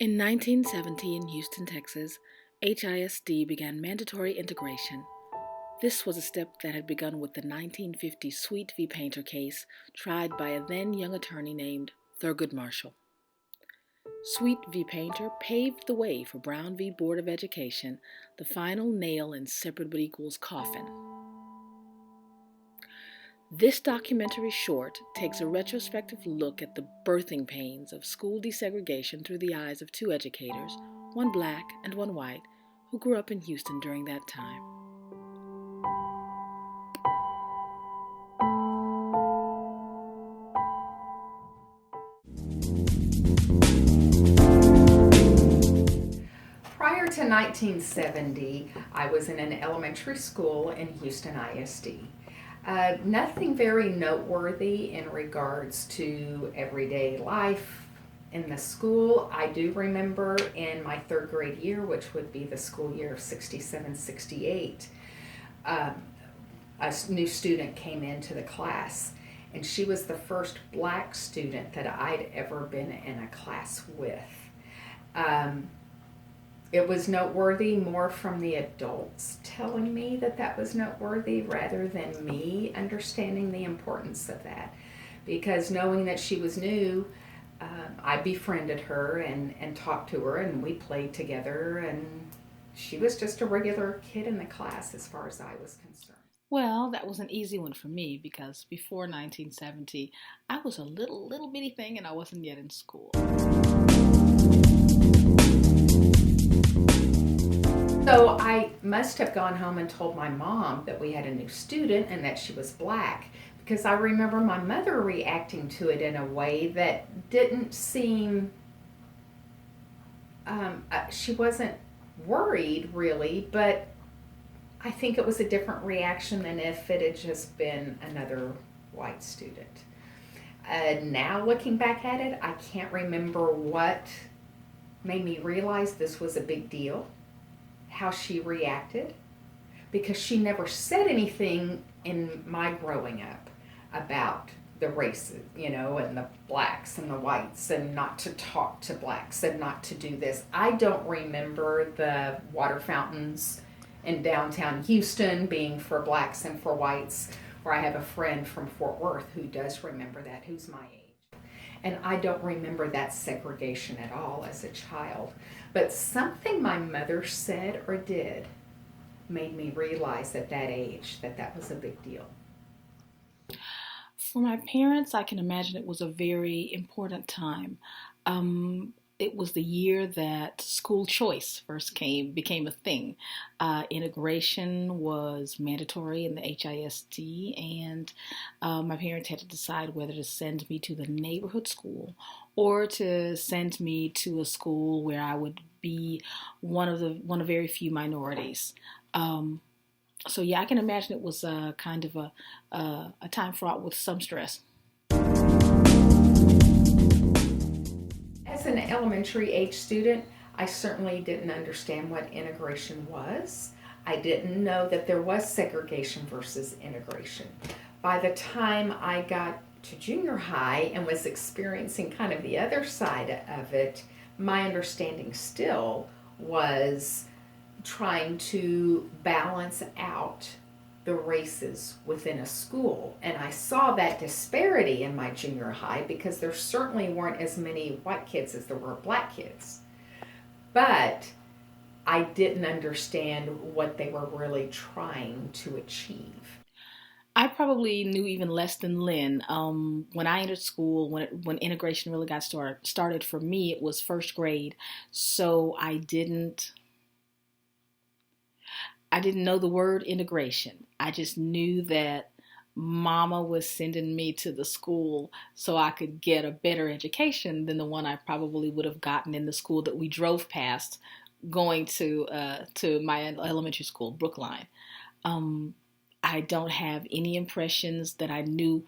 In 1970 in Houston, Texas, HISD began mandatory integration. This was a step that had begun with the 1950 Sweet v. Painter case tried by a then young attorney named Thurgood Marshall. Sweet v. Painter paved the way for Brown v. Board of Education, the final nail in separate but equals coffin. This documentary short takes a retrospective look at the birthing pains of school desegregation through the eyes of two educators, one black and one white, who grew up in Houston during that time. Prior to 1970, I was in an elementary school in Houston ISD. Nothing very noteworthy in regards to everyday life in the school. I do remember in my third grade year, which would be the school year of 67-68, a new student came into the class, and she was the first black student that I'd ever been in a class with. It was noteworthy more from the adults telling me that that was noteworthy rather than me understanding the importance of that. Because knowing that she was new, I befriended her and talked to her, and we played together, and she was just a regular kid in the class as far as I was concerned. Well, that was an easy one for me because before 1970, I was a little bitty thing and I wasn't yet in school. So I must have gone home and told my mom that we had a new student and that she was black, because I remember my mother reacting to it in a way that didn't seem, she wasn't worried really, but I think it was a different reaction than if it had just been another white student. Now looking back at it, I can't remember what made me realize this was a big deal, how she reacted, because she never said anything in my growing up about the races, and the blacks and the whites, and not to talk to blacks and not to do this. I don't remember the water fountains in downtown Houston being for blacks and for whites, where I have a friend from Fort Worth who does remember that, who's my age. And I don't remember that segregation at all as a child. But something my mother said or did made me realize at that age that that was a big deal. For my parents, I can imagine it was a very important time. It was the year that school choice first became a thing. Integration was mandatory in the HISD, and my parents had to decide whether to send me to the neighborhood school or to send me to a school where I would be one of very few minorities. So yeah, I can imagine it was kind of a time fraught with some stress. As an elementary age student, I certainly didn't understand what integration was. I didn't know that there was segregation versus integration. By the time I got to junior high and was experiencing kind of the other side of it, my understanding still was trying to balance out the races within a school. And I saw that disparity in my junior high because there certainly weren't as many white kids as there were black kids. But I didn't understand what they were really trying to achieve. I probably knew even less than Lynn. When I entered school, when integration really got started for me, it was first grade. So I didn't know the word integration. I just knew that Mama was sending me to the school so I could get a better education than the one I probably would have gotten in the school that we drove past going to my elementary school, Brookline. I don't have any impressions that I knew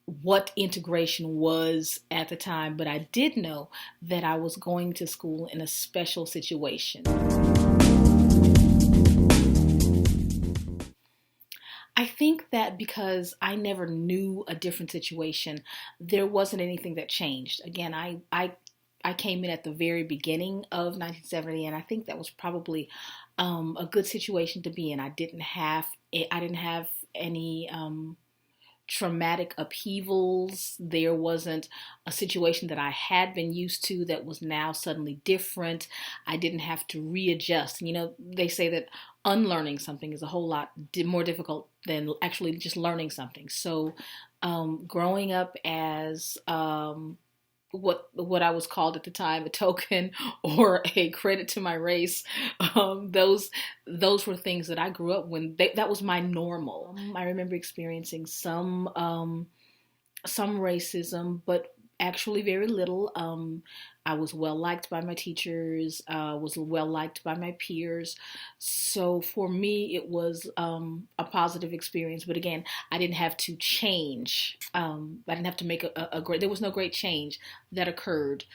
what integration was at the time, but I did know that I was going to school in a special situation. I think that because I never knew a different situation, there wasn't anything that changed. Again, I I came in at the very beginning of 1970, and I think that was probably a good situation to be in. I didn't have any traumatic upheavals. There wasn't a situation that I had been used to that was now suddenly different. I didn't have to readjust. They say that unlearning something is a whole lot more difficult than actually just learning something. So, growing up as what I was called at the time a token or a credit to my race. Those were things that I grew up that was my normal. I remember experiencing some racism, but actually very little. I was well liked by my teachers, was well liked by my peers. So for me, it was a positive experience. But again, I didn't have to change. I didn't have to make there was no great change that occurred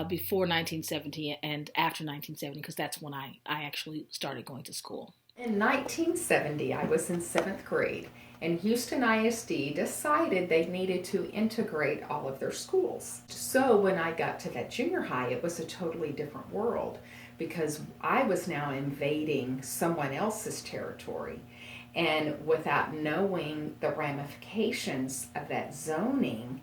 before 1970 and after 1970, because that's when I actually started going to school. In 1970, I was in 7th grade, and Houston ISD decided they needed to integrate all of their schools. So when I got to that junior high, it was a totally different world because I was now invading someone else's territory. And without knowing the ramifications of that zoning,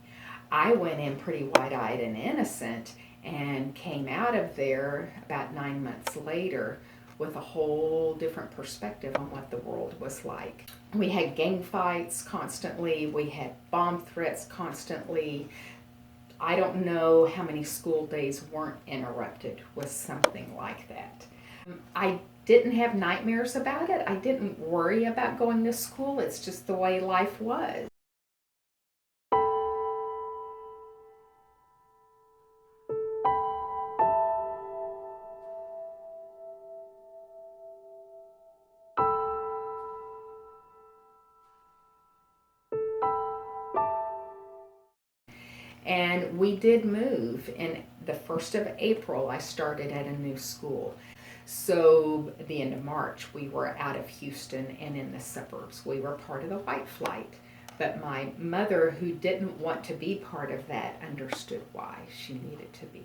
I went in pretty wide-eyed and innocent and came out of there about 9 months later with a whole different perspective on what the world was like. We had gang fights constantly. We had bomb threats constantly. I don't know how many school days weren't interrupted with something like that. I didn't have nightmares about it. I didn't worry about going to school. It's just the way life was. And we did move. In the 1st of April, I started at a new school. So at the end of March, we were out of Houston and in the suburbs. We were part of the white flight. But my mother, who didn't want to be part of that, understood why she needed to be.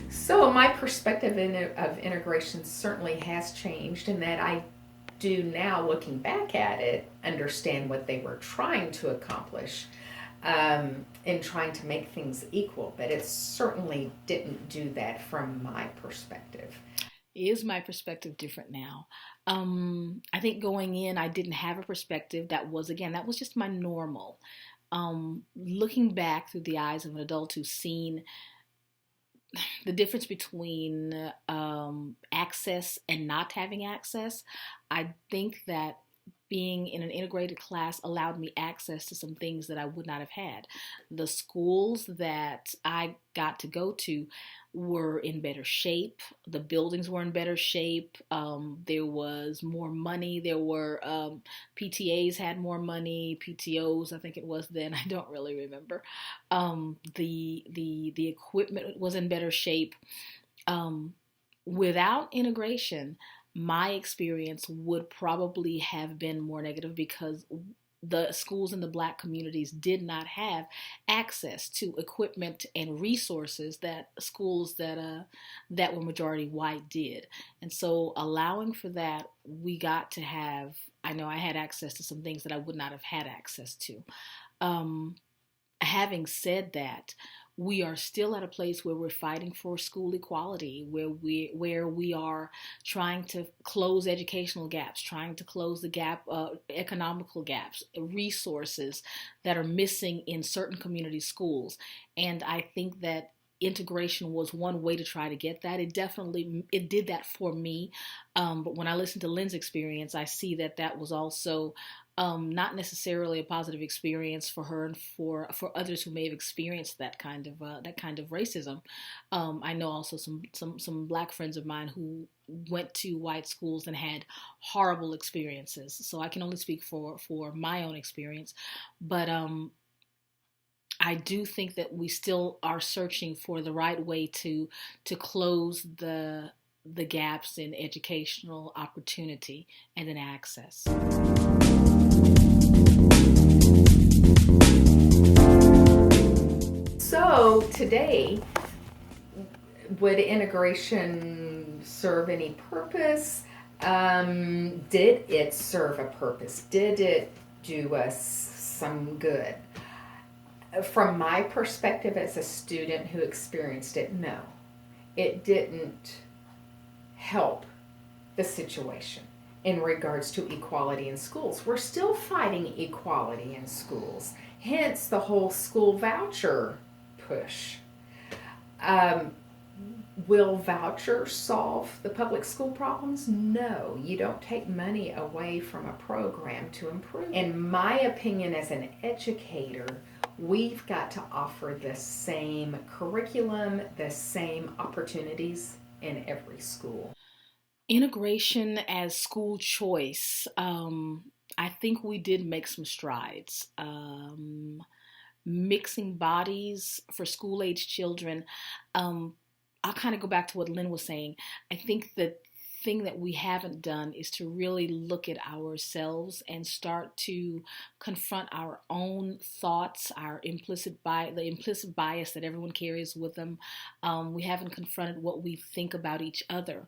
So my perspective of integration certainly has changed in that I do now, looking back at it, understand what they were trying to accomplish in trying to make things equal, but it certainly didn't do that from my perspective. Is my perspective different now? I think going in, I didn't have a perspective that was just my normal. Looking back through the eyes of an adult who's seen the difference between access and not having access, I think that being in an integrated class allowed me access to some things that I would not have had. The schools that I got to go to were in better shape. The buildings were in better shape. There was more money. There were PTAs had more money. PTOs, I think it was then. I don't really remember. The equipment was in better shape. Without integration, my experience would probably have been more negative because the schools in the Black communities did not have access to equipment and resources that schools that were majority white did. And so allowing for that, we got to have, I know I had access to some things that I would not have had access to. Having said that, we are still at a place where we're fighting for school equality, where we are trying to close educational gaps, trying to close the gap, economical gaps, resources that are missing in certain community schools. And I think that integration was one way to try to get that. It did that for me. But when I listen to Lynn's experience, I see that was also not necessarily a positive experience for her and for others who may have experienced that kind of racism. I know also some Black friends of mine who went to white schools and had horrible experiences. So I can only speak for my own experience, but I do think that we still are searching for the right way to close the gaps in educational opportunity and in access. So today, would integration serve any purpose? Did it serve a purpose? Did it do us some good? From my perspective as a student who experienced it, no. It didn't help the situation in regards to equality in schools. We're still fighting equality in schools, hence the whole school voucher push. Um, will vouchers solve the public school problems? No. You don't take money away from a program to improve. In my opinion, as an educator, we've got to offer the same curriculum, the same opportunities in every school. Integration as school choice. I think we did make some strides. Mixing bodies for school age children. I'll kind of go back to what Lynn was saying. I think the thing that we haven't done is to really look at ourselves and start to confront our own thoughts, our the implicit bias that everyone carries with them. We haven't confronted what we think about each other.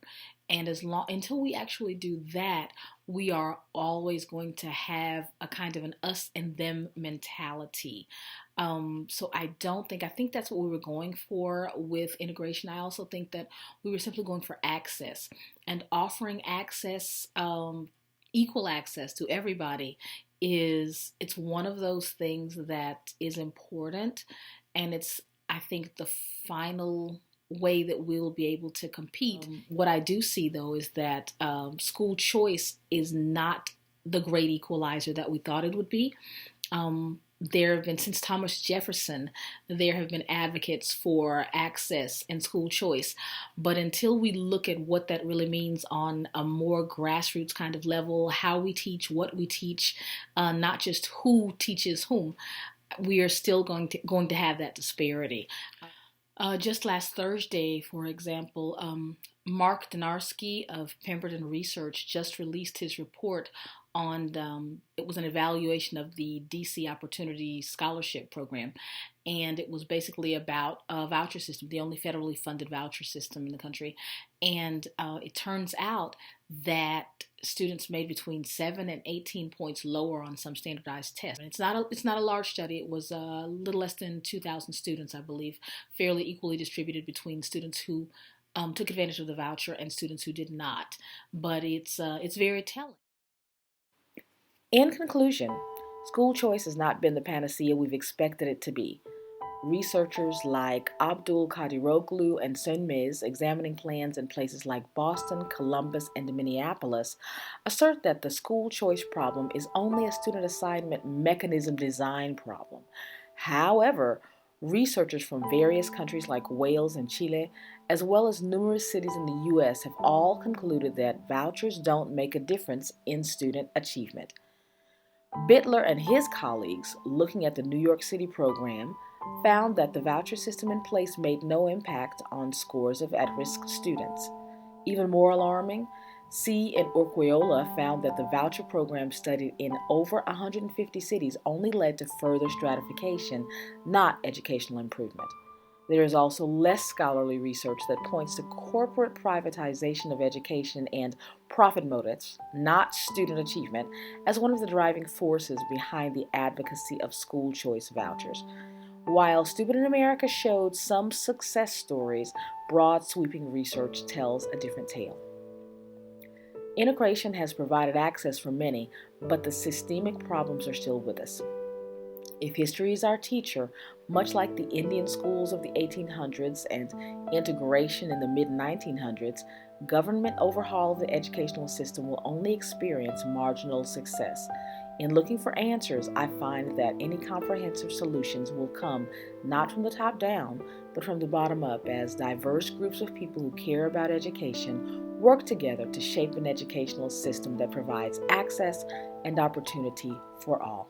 And until we actually do that, we are always going to have a kind of an us and them mentality. So I think that's what we were going for with integration. I also think that we were simply going for access and offering access, equal access to everybody it's one of those things that is important, and it's, I think, the final way that we'll be able to compete. What I do see, though, is that school choice is not the great equalizer that we thought it would be. There have been, since Thomas Jefferson, there have been advocates for access and school choice. But until we look at what that really means on a more grassroots kind of level, how we teach, what we teach, not just who teaches whom, we are still going to have that disparity. Just last Thursday, for example, Mark Donarski of Pemberton Research just released his report on, it was an evaluation of the DC Opportunity Scholarship Program, and it was basically about a voucher system, the only federally funded voucher system in the country. And it turns out that students made between 7 and 18 points lower on some standardized tests. And it's not a large study. It was a little less than 2,000 students, I believe, fairly equally distributed between students who took advantage of the voucher and students who did not. But it's very telling. In conclusion, school choice has not been the panacea we've expected it to be. Researchers like Abdul Kadiroglu and Sönmez, examining plans in places like Boston, Columbus, and Minneapolis, assert that the school choice problem is only a student assignment mechanism design problem. However, researchers from various countries like Wales and Chile, as well as numerous cities in the U.S., have all concluded that vouchers don't make a difference in student achievement. Bittler and his colleagues, looking at the New York City program, found that the voucher system in place made no impact on scores of at-risk students. Even more alarming, C. and Urquiola found that the voucher program studied in over 150 cities only led to further stratification, not educational improvement. There is also less scholarly research that points to corporate privatization of education and profit motives, not student achievement, as one of the driving forces behind the advocacy of school choice vouchers. While Stupid in America showed some success stories, broad sweeping research tells a different tale. Integration has provided access for many, but the systemic problems are still with us. If history is our teacher, much like the Indian schools of the 1800s and integration in the mid-1900s, government overhaul of the educational system will only experience marginal success. In looking for answers, I find that any comprehensive solutions will come not from the top down, but from the bottom up, as diverse groups of people who care about education work together to shape an educational system that provides access and opportunity for all.